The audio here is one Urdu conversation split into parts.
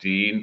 3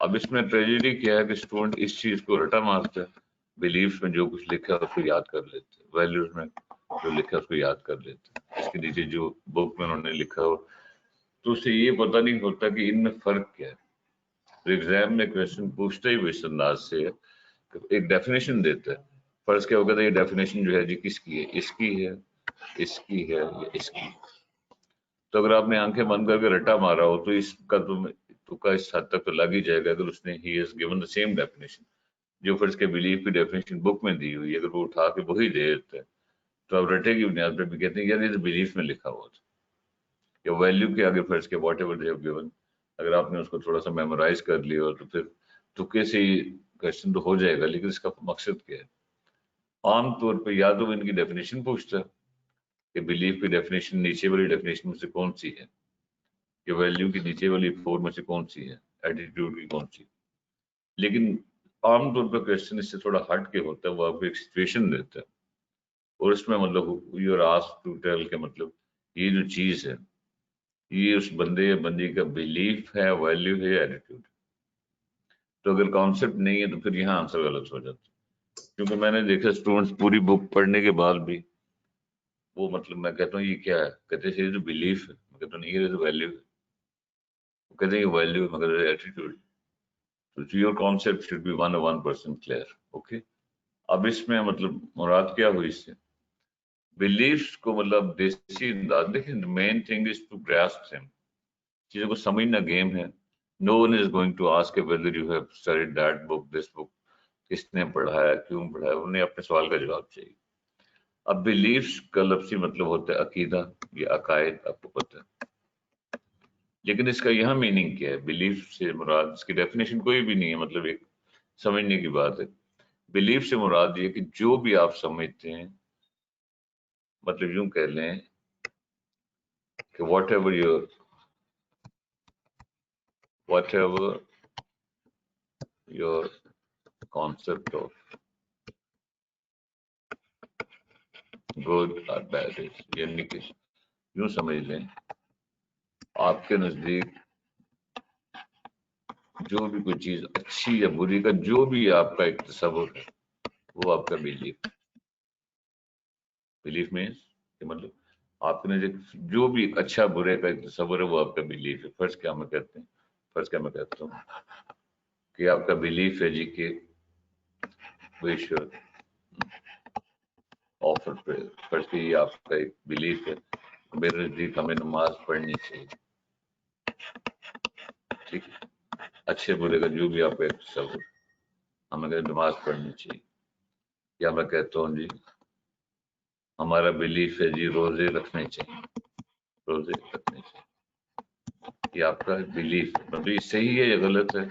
اب اس میں ٹریجڈی کیا ہے کہ اسٹوڈنٹ اس چیز کو رٹا مارتا ہے، بلیفس میں جو کچھ لکھا ہے اس کو یاد کر لیتے، ویلیوز میں جو لکھا ہے اس کو یاد کر لیتے، اس کے نیچے جو بک میں انہوں نے لکھا ہو تو اسے یہ پتہ نہیں ہوتا کہ ان میں فرق کیا ہے۔ ایگزام میں کویشچن پوچھتا ہی وہ اس انداز سے ہے کہ ایک ڈیفینیشن دیتا ہے، فرض کیا ہوگا یہ ڈیفینیشن جو ہے جی کس کی ہے، اس کی ہے، اس کی ہے یا اس کی۔ تو اگر آپ نے آنکھیں بند کر کے رٹا مارا ہو تو اس کا تو اس حد تک تو لگ ہی جائے گا اگر اس نے he has given the same definition جو فرض کے بلیف کی ڈیفینیشن بک میں دی ہوئی، اگر وہ اٹھا کے وہی دے دیتا ہے تو آپ رٹے کی بنیاد پہ بھی کہتے ہیں یار یہ تو بلیف میں لکھا ہوا تھا، یا ویلیو کے آگے فرض کے what ever they have given, اگر آپ نے اس کو تھوڑا سا میمورائز کر لیا تو پھر تکے سے ہی کویشچن تو ہو جائے گا، لیکن اس کا مقصد کیا ہے؟ عام طور پہ یا تو ان کی ڈیفینیشن پوچھتا ہے کہ بلیف کی ڈیفینیشن نیچے والی ڈیفینیشن میں سے کون سی ہے، کہ ویلیو کی نیچے والی 4 میں سے کون سی ہے، ایٹیٹیوڈ کی کون سی۔ لیکن عام طور پہ کویشچن اس سے تھوڑا ہٹ کے ہوتا ہے، وہ آپ کو ایک سچویشن دیتا ہے اور اس میں مطلب you are asked to tell کہ مطلب یہ جو چیز ہے یہ اس بندے یا بندی کا بلیف ہے، ویلیو ہے یا ایٹیٹیوڈ۔ تو اگر کانسیپٹ نہیں ہے تو پھر یہاں آنسر غلط ہو جاتا ہے، کیونکہ میں نے دیکھا اسٹوڈنٹس پوری بک پڑھنے کے بعد بھی وہ مطلب میں کہتا ہوں یہ کیا ہے، کہتے ہیں یہ تو بلیف ہے، میں کہتا ہوں نہیں یہ تو ویلیو ہے، وہ کہتے ہیں یہ ویلیو ہے مگر ایٹیٹیوڈ، تو your concept should be 1% clear, okay. اب اس میں مطلب مراد کیا ہوئی اس سے، بلیفس کو مطلب دیسی انداز دیکھیں، main thing is to grasp them، چیزوں کو سمجھنا گیم ہے۔ No one is going to ask whether you have studied that book, this book، کس نے پڑھا ہے، کیوں پڑھا ہے، انہیں اپنے سوال کا جواب چاہیے۔ اب بلیفس کا لفظی مطلب ہوتا ہے عقیدہ یا عقائد، آپ کو پتہ ہے، لیکن اس کا یہاں میننگ کیا ہے، بلیف سے مراد اس کی ڈیفینیشن کوئی بھی نہیں ہے، مطلب ایک سمجھنے کی بات ہے۔ بلیف سے مراد یہ کہ جو بھی آپ سمجھتے ہیں، مطلب یوں کہہ لیں کہ what ever your concept of good اور بیڈ از، یعنی کہ یوں سمجھ لیں آپ کے نزدیک جو بھی کوئی چیز اچھی یا بری کا جو بھی آپ کا ایک تصور ہے وہ آپ کا بلیف مینس کہ مطلب آپ کے نزدیک جو بھی ایک اچھا برے کا ایک تصور ہے وہ آپ کا بلیف ہے۔ فرض کیا میں کہتے ہیں، فرض کیا میں کہتا ہوں کہ آپ کا بلیف ہے جی کہ وی شوڈ آفر پریئر، فرض کہ یہ آپ کا ایک بلیف ہے، میرے نزدیک ہمیں نماز پڑھنی چاہیے، ٹھیک ہے، اچھے برے کا جو بھی آپ کا ایک تصور، ہمیں کہتے نماز پڑھنی چاہیے، یا میں کہتا ہوں جی ہمارا بلیف ہے جی روزے رکھنے چاہیے، روزے رکھنے چاہیے، یہ آپ کا بلیف ہے، مطلب یہ صحیح ہے یا غلط ہے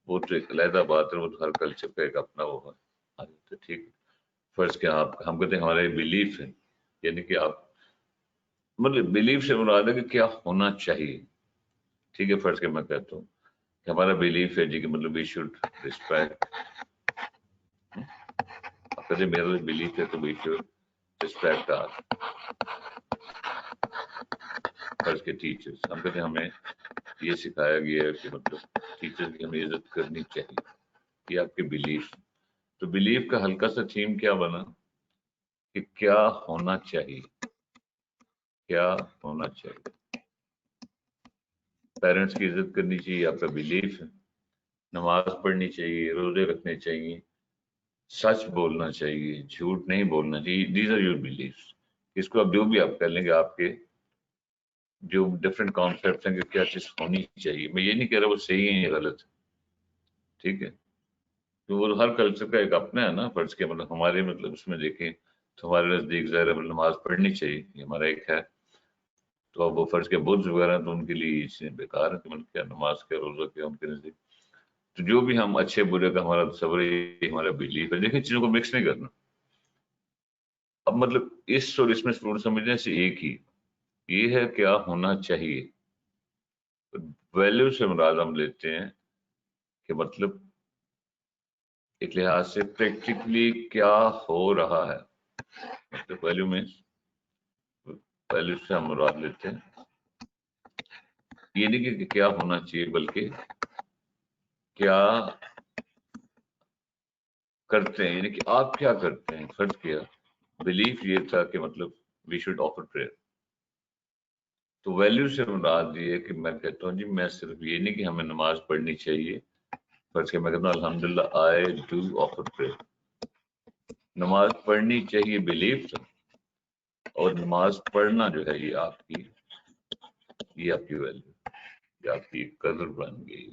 وہ تو ایک علیحدہ بات ہے، وہ تو ہر کلچر کا ایک اپنا وہ ہے، ٹھیک ہے۔ فرض کیا آپ ہم کہتے ہیں ہمارا یہ بلیف ہے، یعنی کہ آپ مطلب بلیف سے مراد ہے کہ کیا ہونا چاہیے، ٹھیک ہے۔ فرض کہ میں کہتا ہوں کہ ہمارا بلیف ہے جی کہ مطلب وی شوڈ ریسپیکٹ، آپ کہتے ہیں میرا بلیف ہے تو وی شوڈ ریسپیکٹ آر، فرض کے ٹیچرز، ہم کہتے ہیں ہمیں یہ سکھایا گیا ہے کہ مطلب ٹیچر کی ہمیں عزت کرنی چاہیے، یہ آپ کے بلیف۔ تو بلیف کا ہلکا سا تھیم کیا بنا کہ کیا ہونا چاہیے، کیا ہونا چاہیے، پیرنٹس کی عزت کرنی چاہیے آپ کا بلیف ہے، نماز پڑھنی چاہیے، روزے رکھنے چاہیے، سچ بولنا چاہیے، جھوٹ نہیں بولنا چاہیے، دیز آر یور بلیفس۔ اس کو اب جو بھی آپ کہہ لیں گے آپ کے جو ڈفرینٹ کانسیپٹس ہیں کہ کیا چیز ہونی چاہیے، میں یہ نہیں کہہ رہا وہ صحیح ہے یا غلط ہے، ٹھیک ہے، تو وہ ہر کلچر کا ایک اپنا ہے نا۔ فرض کے مطلب ہمارے مطلب اس میں دیکھیں تو ہمارے نزدیک ظاہر ہے نماز پڑھنی چاہیے، یہ ہمارا ایک ہے، تو اب وہ فرض کے بدھ وغیرہ تو ان کے لیے اس سے بیکار ہے کہ مطلب کیا نماز کیا روزہ کیا ان کے نزدیک، تو جو بھی ہم اچھے برے کا ہمارا تصور ہے ہمارا بلیف ہے، دیکھیں چیزوں کو مکس نہیں کرنا۔ اب مطلب اس اور اس میں اسٹوڈنٹ سمجھنے سے ایک ہی یہ ہے کیا ہونا چاہیے، ویلیو سے مراد ہم لیتے ہیں کہ مطلب ایک لحاظ سے پریکٹیکلی کیا ہو رہا ہے، مطلب ویلیو میں ویلیو سے ہم مراد لیتے ہیں یہ نہیں کہ کیا ہونا چاہیے بلکہ کیا کرتے ہیں، یعنی کہ آپ کیا کرتے ہیں. فرض کیا بلیف یہ تھا کہ مطلب وی شوڈ آفر پریئر، تو ویلیو سے مراد یہ ہے کہ میں کہتا ہوں جی میں صرف یہ نہیں کہ ہمیں نماز پڑھنی چاہیے. فرض کیا میں کہتا ہوں الحمدللہ آئی ڈو آفر پریئر. نماز پڑھنی چاہیے بلیف تھا، اور نماز پڑھنا جو ہے یہ آپ کی ویلیو، یہ آپ کی قدر بن گئی.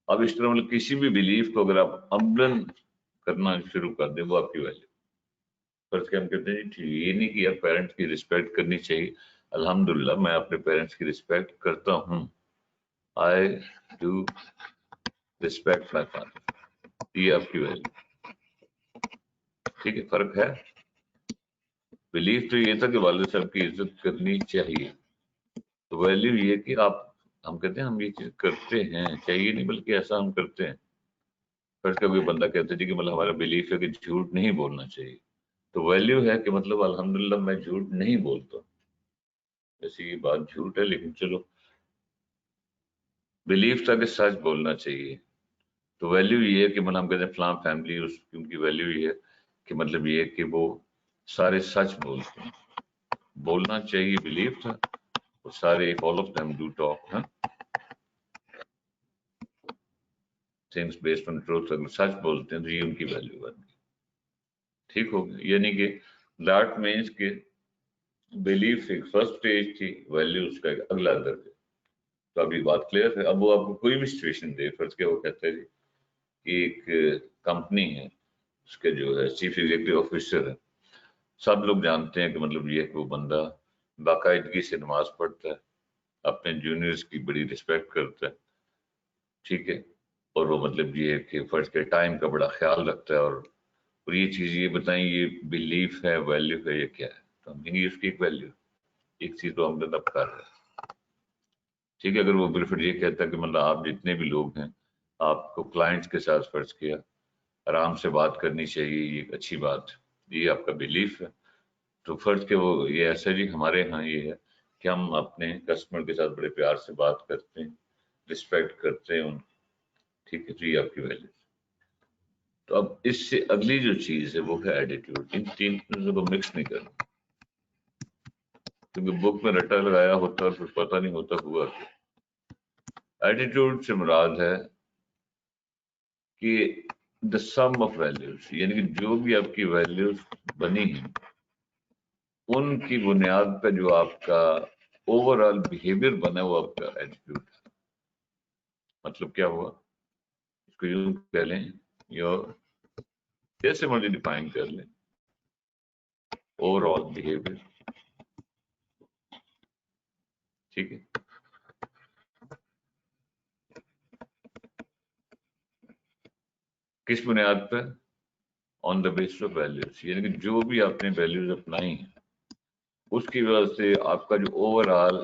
اب اس طرح مطلب کسی بھی بلیف کو اگر آپ عملاً کرنا شروع کر دیں وہ آپ کی ویلیو. فرض کہ ہم کہتے ہیں جی یہ نہیں کہ آپ پیرنٹس کی رسپیکٹ کرنی چاہیے. الحمدللہ میں اپنے پیرنٹس کی رسپیکٹ کرتا ہوں. I do respect my father. یہ آپ کی ویلیو. ٹھیک ہے، فرق ہے. بلیف تو یہ تھا کہ والد صاحب کی عزت کرنی چاہیے، تو ویلیو یہ کہ آپ، ہم کہتے ہیں ہم یہ چیز کرتے ہیں، چاہیے نہیں بلکہ ایسا ہم کرتے ہیں. فرض کا کوئی بندہ کہتا ہے جی کہ مطلب ہمارا بلیف ہے کہ جھوٹ نہیں بولنا چاہیے، تو ویلیو ہے کہ مطلب الحمدللہ میں جھوٹ نہیں بولتا. ویسے یہ بات جھوٹ ہے لیکن چلو بلیف تھا کہ سچ بولنا چاہیے، تو ویلیو یہ ہے کہ مطلب ہم کہتے ہیں فلاں فیملی اس کی ان کی ویلیو یہ ہے کہ مطلب یہ کہ وہ سارے سچ بولتے ہیں. بولنا چاہیے بلیف تھا، اور سارے all of them do talk things based on truth. اگر سچ بولتے ہیں تو یہ ان کی ویلیو بن گئی. ٹھیک ہو گیا، یعنی کہ دیٹ مینس کہ بلیف ایک فرسٹ اسٹیج تھی، ویلیو اس کا ایک اگلا درجہ. تو اب یہ بات کلیئر ہے. اب وہ آپ کو کوئی بھی سچویشن دے، فرض کیا وہ کہتے ہیں کہ ایک کمپنی ہے، اس کے جو ہے چیف ایگزیکٹو آفیسر ہے، سب لوگ جانتے ہیں کہ مطلب یہ کہ وہ بندہ باقاعدگی سے نماز پڑھتا ہے، اپنے جونیئرز کی بڑی رسپیکٹ کرتا ہے. ٹھیک ہے، اور وہ مطلب یہ ہے کہ فرض کے ٹائم کا بڑا خیال رکھتا ہے. اور یہ چیز یہ بتائیں یہ بلیف ہے، ویلیو ہے، یہ کیا ہے؟ تو ہم کہیں گے اس کی ایک ویلیو، ایک چیز تو ہم اب کر رہے ہیں. ٹھیک ہے، اگر وہ بالکل یہ کہتا ہے کہ مطلب آپ جتنے بھی لوگ ہیں آپ کو کلائنٹس کے ساتھ فرض کیا آرام سے بات کرنی چاہیے، یہ ایک اچھی بات، یہ آپ کا بلیف ہے. تو فرض کہ وہ یہ ایسا جی ہمارے ہاں یہ ہے کہ ہم اپنے کسٹمر کے ساتھ بڑے پیار سے بات کرتے ہیں، رسپیکٹ کرتے ہیں ان. ٹھیک ہے، تو یہ آپ کی ویلیو. تو اب اس سے اگلی جو چیز ہے وہ ہے ایٹیٹیوڈ. ان تین چیزوں کو مکس نہیں کرنا، کیونکہ بک میں رٹا لگایا ہوتا ہے پھر پتہ نہیں ہوتا ہوا کیا. ایٹیٹیوڈ سے مراد ہے کہ دا سم آف ویلیوز، یعنی کہ جو بھی آپ کی ویلیوز بنی ہیں ان کی بنیاد پہ جو آپ کا اوور آل بہیویئر بنا وہ آپ کا ایٹیٹیوڈ ہے. مطلب کیا ہوا، اس کو یوں کہہ لیں یا جیسے مرضی ڈیفائن کر لیں، اوور آل بہیویئر. ٹھیک ہے، کس بنیاد پہ؟ آن دا بیس آف ویلیوز، یعنی کہ جو بھی آپ نے ویلیوز اپنائی ہیں اس کی وجہ سے آپ کا جو over all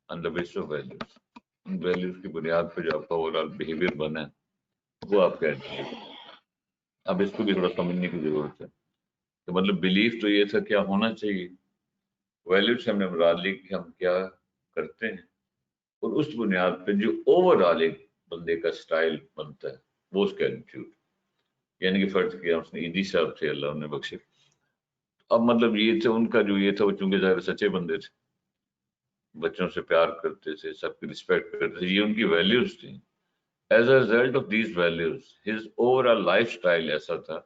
on the base of values, in values کی بنیاد پہ جو آپ کا اوور آل بہیویئر بنا ہے وہ آپ کا ایٹیٹیوڈ. اب اس کو بھی تھوڑا سمجھنے کی ضرورت ہے کہ مطلب بلیف تو یہ تھا کیا ہونا چاہیے، ویلیو سے ہم نے مراد لی کہ ہم کیا کرتے ہیں، اور اس بنیاد پہ جو اوور آل ایک بندے کا سٹائل بنتا ہے وہ اس کا ایٹیٹیوڈ. یعنی کہ فرض کیا اس نے ایدی صاحب تھے اللہ انہیں بخشے، اب مطلب یہ تھے ان کا جو یہ تھا وہ چونکہ ظاہر سچے بندے تھے، بچوں سے پیار کرتے تھے، سب کی رسپیکٹ کرتے تھے، یہ ان کی ویلیوز تھیں. As a result of these values his over all life style ایسا تھا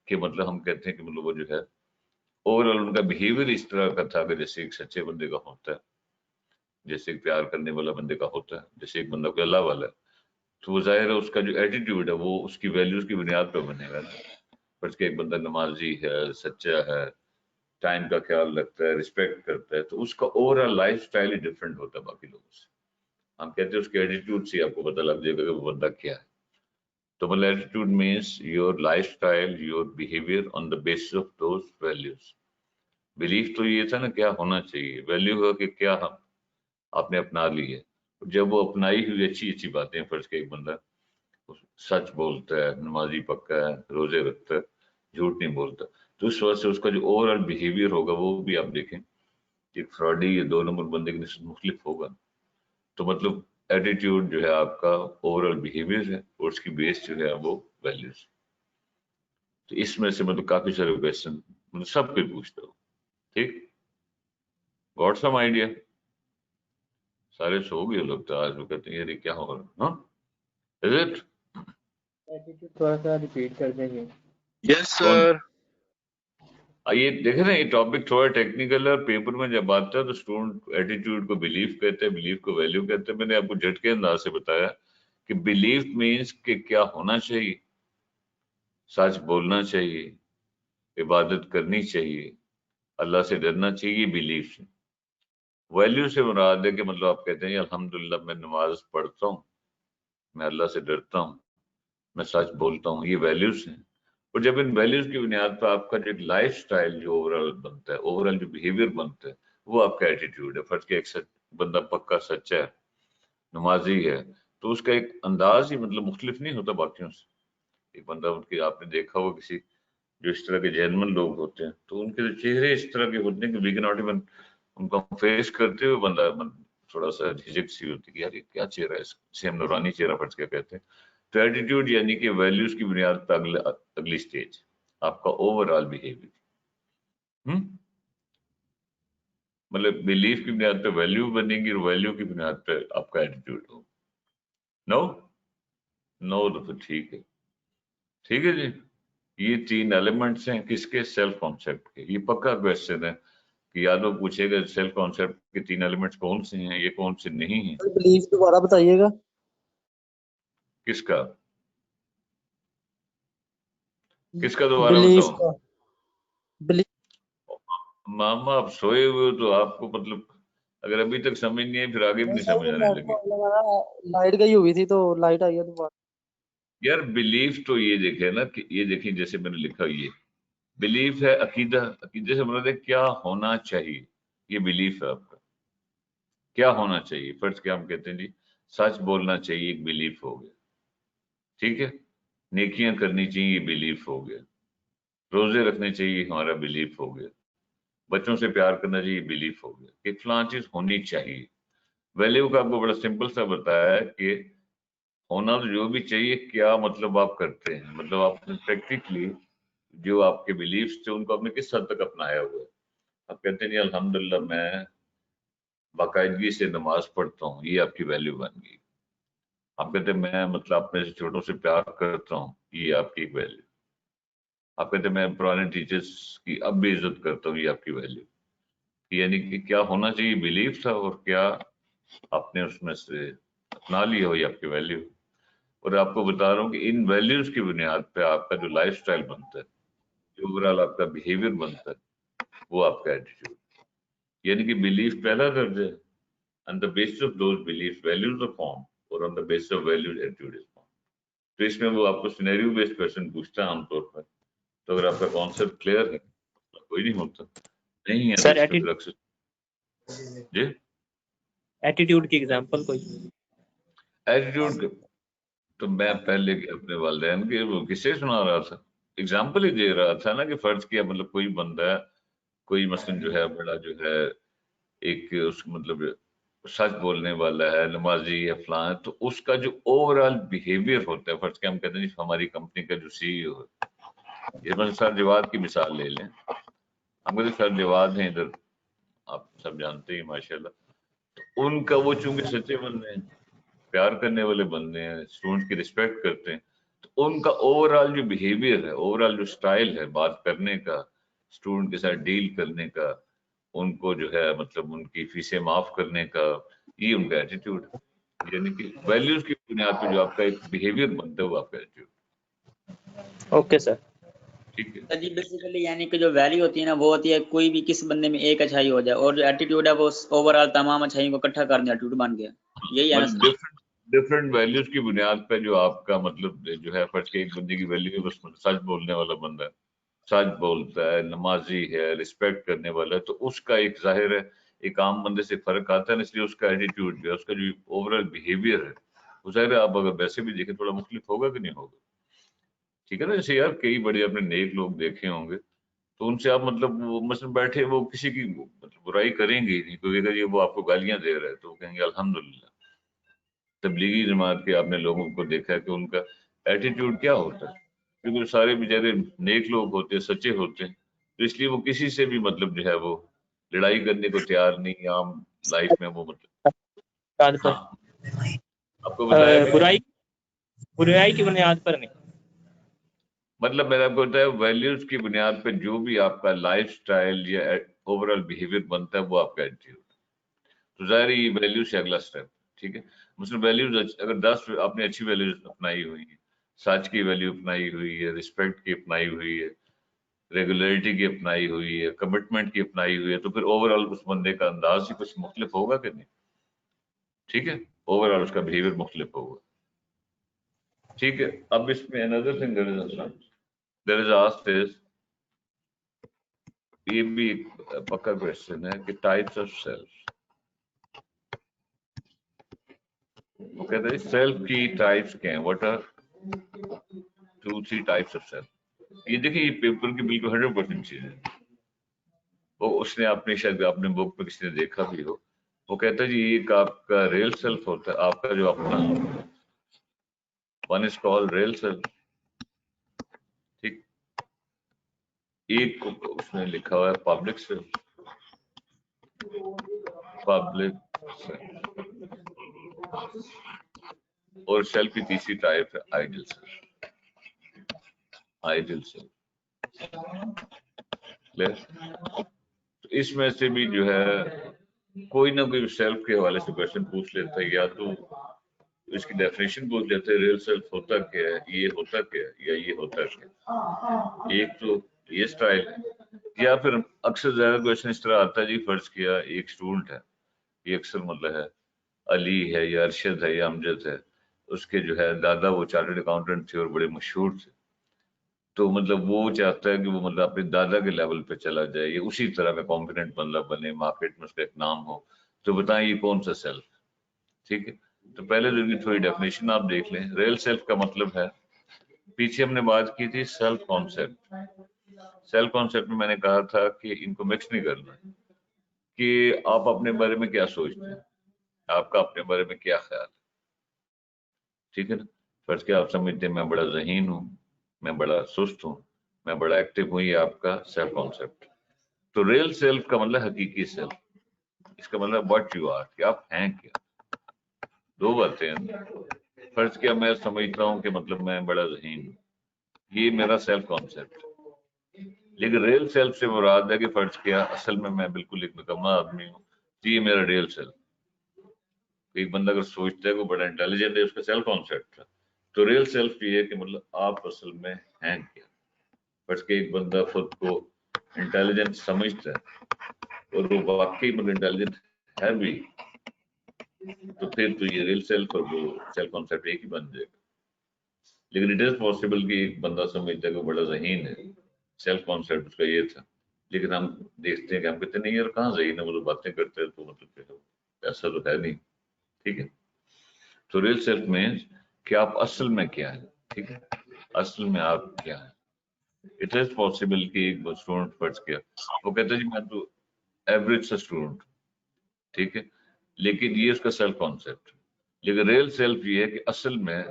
کہ مطلب ہم کہتے ہیں کہ مطلب وہ جو ہے اوور آل ان کا بہیویئر اس طرح کا تھا کہ جیسے ایک سچے بندے کا ہوتا ہے، جیسے ایک پیار کرنے والا بندے کا ہوتا ہے، جیسے ایک بندہ کوئی اللہ والا ہے. تو وہ ظاہر ہے اس کا جو ایٹیٹیوڈ ہے وہ اس کی ویلیوز کی بنیاد پہ بنے گا. فرض کہ ایک بندہ نمازی ہے، سچا ہے، ٹائم کا خیال رکھتا ہے، رسپیکٹ کرتا ہے، تو اس کا اوور آل لائف سٹائل ہی ڈفرینٹ ہوتا ہے باقی لوگوں سے. ہم کہتے ہیں اس کے ایٹیٹیوڈ سے آپ کو پتہ لگ جائے گا کہ وہ بندہ کیا ہے. تو مطلب attitude means your life style, your behaviour on the basis of those values. Belief تو یہ تھا نا کیا ہونا چاہیے، ویلیو ہو کہ کیا ہم آپ نے اپنا لی ہے. جب وہ اپنائی ہوئی اچھی اچھی باتیں، فرض کہ ایک بندہ سچ بولتا ہے، نمازی پکا ہے، روزے رکھتا ہے، جھوٹ نہیں بولتا، تو اس وجہ سے اس کا جو اوور آل بہیویئر ہوگا وہ بھی آپ دیکھیں کہ فراڈی یا 2 نمبر بندے کی نسبت مختلف ہوگا. تو مطلب ایٹیٹیوڈ جو ہے آپ کا اوور آل بیہیویئر ہے اور اس کی بیس جو ہے وہ ویلیوز. تو اس میں سے مطلب کافی سارے کویشچن مطلب سب کو پوچھتا ہوں. ٹھیک, گاٹ سم آئیڈیا. سارے سو گئے لگتا ہے آج وہ کہتے ہیں یار کیا ہو رہا ہے. از اٹ تھوڑا سا ریپیٹ کر دیں گے. یس سر. یہ دیکھیں نا, یہ ٹاپک تھوڑا ٹیکنیکل ہے اور پیپر میں جب آتا ہے تو اسٹوڈنٹ ایٹیٹیوڈ کو بلیف کہتے ہیں, بلیف کو ویلیو کہتے ہیں. میں نے آپ کو جھٹکے انداز سے بتایا کہ بلیف مینس کہ کیا ہونا چاہیے, سچ بولنا چاہیے, عبادت کرنی چاہیے, اللہ سے ڈرنا چاہیے, یہ بلیف ہے. ویلیو سے مراد ہے کہ مطلب آپ کہتے ہیں الحمدللہ میں نماز پڑھتا ہوں, میں اللہ سے ڈرتا ہوں, میں سچ بولتا ہوں, یہ ویلیوز ہیں. اور جب ان ویلیوز کی بنیاد پر آپ کا جو ایک لائف سٹائل جو اوورال بنتا ہے, اوورال جو بیہیویئر بنتا ہے, وہ آپ کا ایٹیٹیوڈ ہے. فرض کہ ایک بندہ پکا سچا ہے, نمازی ہے, تو اس کا ایک انداز ہی مطلب مختلف نہیں ہوتا باقیوں سے. ایک بندہ ان کے آپ نے دیکھا ہو کسی جو اس طرح کے جینمن لوگ ہوتے ہیں تو ان کے جو چہرے اس طرح کے ہوتے ہیں کہ وی کین ناٹ ایون ان کو فیس کرتے ہوئے بندہ تھوڑا سا جھجک سی ہوتی ہے کہ یار یہ کیا چہرہ ہے, سیم نورانی چہرہ فرض کیا کہتے ہیں. تو ایٹیٹیوڈ یعنی کہ ویلیوز کی بنیاد پر اگلی سٹیج آپ کا اوور آل بیہیویئر. مطلب بلیف کی بنیاد پہ ویلیو بنے گی اور ویلیو کی بنیاد پہ آپ کا ایٹیٹیوڈ ہو. نو تو پھر ٹھیک ہے. ٹھیک ہے جی, یہ تین ایلیمنٹس ہیں کس کے, سیلف کانسیپٹ کے. یہ پکا کویشچن ہے کہ یاد وہ پوچھے گا سیلف کانسیپٹ کے تین ایلیمنٹس کون سے ہیں, یہ کون سے نہیں ہیں. بلیف دوبارہ بتائیے گا. کس کا دوبارہ بلیف بتاؤں. کا. بلیف ماما آپ سوئے ہوئے ہو تو آپ کو مطلب اگر ابھی تک سمجھ نہیں ہے پھر آگے بھی نہیں سمجھ آنے لگی. لائٹ گئی ہوئی تھی تو لائٹ آئی ہے دوبارہ. یار بلیف تو یہ دیکھے نا کہ یہ دیکھیں جیسے میں نے لکھا, یہ بلیف ہے عقیدہ. عقیدے سے مراد ہے کیا ہونا چاہیے, یہ بلیف ہے آپ کا. کیا ہونا چاہیے, فرض کیا ہم کہتے ہیں جی سچ بولنا چاہیے, ایک بلیف ہو گیا. ٹھیک ہے, نیکیاں کرنی چاہیے, یہ بلیف ہو گیا. روزے رکھنے چاہیے, ہمارا بلیف ہو گیا. بچوں سے پیار کرنا چاہیے, بلیف ہو گیا. کہ فلاں چیز ہونی چاہیے. ویلیو کا آپ کو بڑا سمپل سا بتایا ہے کہ ہونا تو جو بھی چاہیے, کیا مطلب آپ کرتے ہیں, مطلب آپ نے پریکٹیکلی جو آپ کے بلیفس تھے ان کو آپ نے کس حد تک اپنایا ہوا ہے. آپ کہتے ہیں جی الحمدللہ میں باقاعدگی سے نماز پڑھتا ہوں, یہ آپ کی ویلیو بن گئی. آپ کہتے ہیں میں مطلب اپنے چھوٹوں سے پیار کرتا ہوں, یہ آپ کی ایک ویلیو. آپ کہتے ہیں میں پرانے ٹیچرز کی اب بھی عزت کرتا ہوں, یہ آپ کی ویلیو. یعنی کہ کیا ہونا چاہیے بلیف تھا اور کیا آپ نے اس میں سے اپنا لی ہو, یہ آپ کی ویلیو. اور آپ کو بتا رہا ہوں کہ ان ویلیوز کی بنیاد پہ آپ کا جو لائف سٹائل بنتا ہے, جو اوورال آپ کا بیہیویئر بنتا ہے, وہ آپ کا ایٹیٹیوڈ. یعنی کہ بلیف پہلا درجہ ہے. On the basis of those beliefs, values are formed, or on the basis of values, attitude is formed. تو اس میں وہ آپ کو سینیریو بیسڈ کویشچن پوچھتا ہے عام طور پر. تو اگر آپ کا کانسیپٹ کلیئر ہے کوئی نہیں ہوتا, نہیں ہے تو سر اس پہ پھر اکثر جی ایٹیٹیوڈ کی ایگزامپل کوئی. ایٹیٹیوڈ تو میں پہلے اپنے والدین کے وہ کسے سنا رہا تھا, اگزامپل ہی دے رہا تھا نا کہ فرض کیا مطلب کوئی بندہ ہے, کوئی مثلاً جو ہے بڑا جو ہے ایک اس مطلب سچ بولنے والا ہے, نمازی ہے, فلاں ہے, تو اس کا جو اوور آل بیہیویئر ہوتا ہے, فرض کیا ہم کہتے ہیں ہماری کمپنی کا جو سی ای او ہے, یہ مثلا سر جواد کی مثال لے لیں. ہم کہتے ہیں سر جواد ہیں ادھر, آپ سب جانتے ہیں ماشاء اللہ. تو ان کا وہ چونکہ سچے بندے ہیں, پیار کرنے والے بندے ہیں, اسٹوڈنٹ کی رسپیکٹ کرتے ہیں, تو ان کا اوور آل جو بیہیویئر ہے, اوور آل جو سٹائل ہے بات کرنے کا, اسٹوڈنٹ کے ساتھ ڈیل کرنے کا, ان کو جو ہے مطلب ان کی فیسیں معاف کرنے کا, یہ ان کا ایٹیٹیوڈ ہے. یعنی کہ ویلیوز کی بنیاد پہ جو آپ کا ایک بیہیویئر بنتا ہے وہ آپ کا ایٹیٹیوڈ. Okay sir. ٹھیک ہے جی بیسیکلی یعنی کہ جو ویلیو ہوتی ہے نا وہ ہوتی ہے کوئی بھی کس بندے میں ایک اچھائی ہو جائے, اور جو ایٹیٹیوڈ ہے وہ اوور آل تمام اچھائیوں کو اکٹھا کرنے ایٹیٹیوڈ بن گیا. یہی ہے نا مطلب ڈفرنٹ ویلیوز کی بنیاد پہ جو آپ کا مطلب جو ہے فرض کہ ایک بندے کی ویلیو ہے, بس سچ بولنے والا بندہ ہے, سچ بولتا ہے, نمازی ہے, رسپیکٹ کرنے والا ہے, تو اس کا ایک ظاہر ہے ایک عام بندے سے فرق آتا ہے, اس لیے اس کا ایٹیٹیوڈ جو ہے, اس کا جو اوور آل بیہیویئر ہے وہ ظاہر ہے آپ اگر ویسے بھی دیکھیں تھوڑا مختلف ہوگا کہ نہیں ہوگا. ٹھیک ہے نا, جیسے یار کئی بڑے اپنے نیک لوگ دیکھے ہوں گے تو ان سے آپ مطلب وہ مثلا بیٹھے وہ کسی کی مطلب برائی کریں گے نہیں, کیونکہ اگر یہ وہ آپ کو گالیاں دے رہے ہیں تو وہ کہیں گے الحمدللہ. تبلیغی جماعت کے آپ نے لوگوں کو دیکھا کہ ان کا ایٹیٹیوڈ کیا ہوتا ہے، کیونکہ سارے بیچارے نیک لوگ ہوتے ہیں، سچے ہوتے ہیں، تو اس لیے وہ کسی سے بھی مطلب جو ہے وہ لڑائی کرنے کو تیار نہیں، عام لائف میں وہ مطلب بنیاد پر ہاں آپ کو بتایا کہ برائی کی بنیاد پر نہیں. مطلب میں نے آپ کو بتایا ویلیوز کی بنیاد پہ جو بھی آپ کا لائف سٹائل یا اوور آل بیہیویئر بنتا ہے وہ آپ کا ایٹیٹیوڈ. تو ظاہر ہے یہ ویلیو سے اگلا اسٹیپ، ٹھیک ہے. مثلاً ویلیوز اگر 10 آپ نے اچھی ویلیوز اپنائی ہوئی ہیں، سچ کی ویلیو اپنائی ہوئی ہے، رسپیکٹ کی اپنائی ہوئی ہے، ریگولیرٹی کی اپنائی ہوئی ہے، کمٹمنٹ کی اپنائی ہوئی ہے، تو پھر اوور آل اس بندے کا انداز ہی کچھ مختلف ہوگا کہ نہیں، ٹھیک ہے. اوور آل اس کا بیہیویئر مختلف ہوگا، ٹھیک ہے. اب اس میں another thing there is asked is یہ بھی ایک پکا کوشچن ہے کہ ٹائپس آف سیلف. وہ کہتے ہیں سیلف کی ٹائپس کیا ہیں، what are 2-3 types of self. یہ دیکھیں یہ پیپر کی بالکل 100% چیز ہے. وہ اس نے اپنے شاید اپنے بک پہ کسی نے دیکھا بھی ہو. وہ کہتا ہے جی ایک آپ کا ریئل سیلف ہوتا ہے، آپ کا جو اپنا one is call real self, ٹھیک. ایک اس نے لکھا ہوا ہے پبلک سیلف، اور سیلف کی تیسری ٹائپ ہے آئیڈل سیلف. آئیڈل سیلف اس میں سے بھی جو ہے کوئی نہ کوئی سیلف کے حوالے سے کوشچن پوچھ لیتا ہے، یا تو اس کی ڈیفینیشن پوچھ لیتے ہیں ریئل سیلف ہوتا کیا ہے، یہ ہوتا کیا ہے، یا یہ ہوتا کیا. ایک تو یہ سٹائل ہے. یا پھر اکثر زیادہ کوشچن اس طرح آتا ہے جی فرض کیا ایک اسٹوڈنٹ ہے، یہ اکثر مطلب ہے علی ہے یا ارشد ہے یا امجد ہے، اس کے جو ہے دادا وہ چارٹرڈ اکاؤنٹنٹ تھے اور بڑے مشہور تھے، تو مطلب وہ چاہتا ہے کہ وہ مطلب اپنے دادا کے لیول پہ چلا جائے، یہ اسی طرح کا کمپیٹنٹ بندہ بنے، مارکیٹ میں اس کا ایک نام ہو. تو بتائیں یہ کون سا سیلف، ٹھیک ہے. تو پہلے تو ان کی تھوڑی ڈیفینیشن آپ دیکھ لیں. ریئل سیلف کا مطلب ہے، پیچھے ہم نے بات کی تھی سیلف کانسیپٹ. سیلف کانسیپٹ میں نے کہا تھا کہ ان کو مکس نہیں کرنا، کہ آپ اپنے بارے میں کیا سوچتے ہیں، آپ کا اپنے بارے میں کیا خیال ہے، ٹھیک ہے نا. فرض کیا آپ سمجھتے ہیں میں بڑا ذہین ہوں، میں بڑا سست ہوں، میں بڑا ایکٹیو ہوں، یہ آپ کا سیلف کانسیپٹ. تو ریئل سیلف کا مطلب حقیقی سیلف، اس کا مطلب واٹ یو آر، کہ آپ ہیں کیا. دو باتیں ہیں. فرض کیا میں سمجھتا ہوں کہ مطلب میں بڑا ذہین ہوں، یہ میرا سیلف کانسیپٹ. لیکن ریئل سیلف سے مراد ہے کہ فرض کیا اصل میں میں بالکل ایک نکما آدمی ہوں، تو یہ میرا ریئل سیلف. ایک بندہ اگر سوچتا ہے کہ وہ بڑا انٹیلیجنٹ ہے، اس کا سیلف کانسیپٹ ہے. تو ریئل سیلف یہ ہے کہ مطلب آپ اصل میں ہیں کیا. فرض کہ ایک بندہ خود کو انٹیلیجنٹ سمجھتا ہے اور وہ واقعی مطلب انٹیلیجنٹ ہے بھی، تو پھر تو یہ ریئل سیلف اور وہ سیلف کانسیپٹ ایک ہی بن جائے گا. لیکن اٹ از پاسبل کہ ایک بندہ سمجھتا ہے کہ وہ بڑا ذہین ہے، سیلف کانسیپٹ اس کا یہ تھا، لیکن ہم دیکھتے ہیں کہ ہم کہتے نہیں یار کہاں ذہین ہے، وہ تو باتیں کرتے ہیں تو مطلب ایسا تو ہے نہیں، ٹھیک ہے. تو ریئل سیلف مینس کہ آپ اصل میں کیا ہے، ٹھیک ہے. اصل میں آپ کیا ہے. اٹ از پاسبل کہ ایک اسٹوڈنٹ فرض کیا وہ کہتا ہے جی میں تو ایوریج سا اسٹوڈنٹ، ٹھیک ہے، لیکن یہ اس کا سیلف کانسیپٹ. لیکن ریئل سیلف یہ ہے کہ اصل میں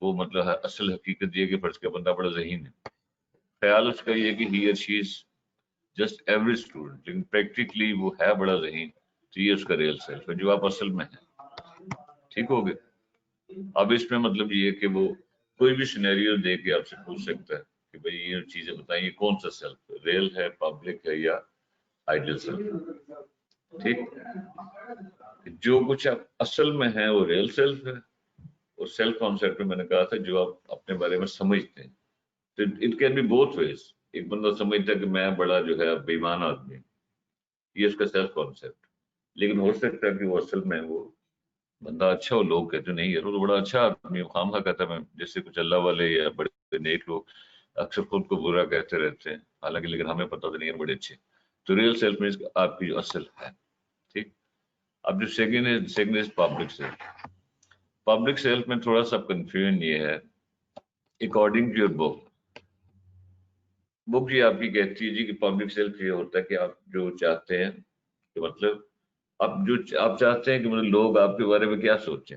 وہ مطلب ہے اصل حقیقت یہ کہ فرض کیا بندہ بڑا ذہین ہے، خیال اس کا یہ کہ ہی اور شی از جسٹ ایوریج اسٹوڈنٹ، لیکن پریکٹیکلی وہ ہے بڑا ذہین. تو یہ اس کا ریئل سیلف ہے جو آپ اصل میں ہیں، ٹھیک ہو گئے. اب اس میں مطلب یہ کہ وہ کوئی بھی سینیریو دے کے آپ سے پوچھ سکتا ہے کہ بھئی یہ چیزیں بتائیں یہ کون سا سیلف ہے، ریئل ہے، پبلک ہے، یا آئیڈل سیلف. ٹھیک، جو کچھ آپ اصل میں ہیں وہ ریئل سیلف ہے، اور سیلف کانسیپٹ میں میں نے کہا تھا جو آپ اپنے بارے میں سمجھتے ہیں. تو it can be both ways. ایک بندہ سمجھتا ہے کہ میں بڑا جو ہے بے ایمان آدمی، یہ اس کا سیلف کانسیپٹ. لیکن ہو سکتا ہے کہ وہ اصل میں وہ بندہ اچھا ہو، لوگ کہتے نہیں یار وہ تو بڑا اچھا آدمی، خام خواہ کہتا ہے میں جیسے کچھ اللہ والے یا بڑے نیک لوگ اکثر خود کو برا کہتے رہتے ہیں، حالانکہ لیکن ہمیں پتہ تو نہیں ہے بڑے اچھے. تو ریئل سیلف مینس آپ کی جو اصل ہے، ٹھیک. اب جو second is public self. Public self میں تھوڑا سا کنفیوژن یہ ہے، اکارڈنگ ٹو یور بک یہ آپ کی کہتی ہے جی کہ پبلک سیلف یہ ہوتا ہے کہ آپ جو چاہتے ہیں کہ مطلب آپ چاہتے ہیں کہ مطلب لوگ آپ کے بارے میں کیا سوچیں،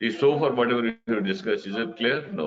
so far whatever you have discussed, is it clear? No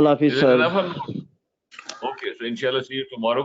Allah Is Hafiz, it sir. enough? Okay, so inshallah see you tomorrow.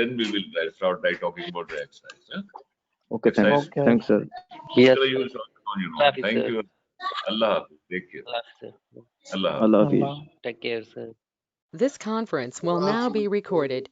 then we will start by talking about the exercise. Huh? Okay, thanks. Okay. Thanks, sir. Yes, You will sir. on your Allah own. Hafiz, Thank sir. you. Allah Hafiz. Take care. Allah Hafiz, sir. Allah Hafiz. Allah Hafiz. Allah। Take care, sir. This conference will now be recorded.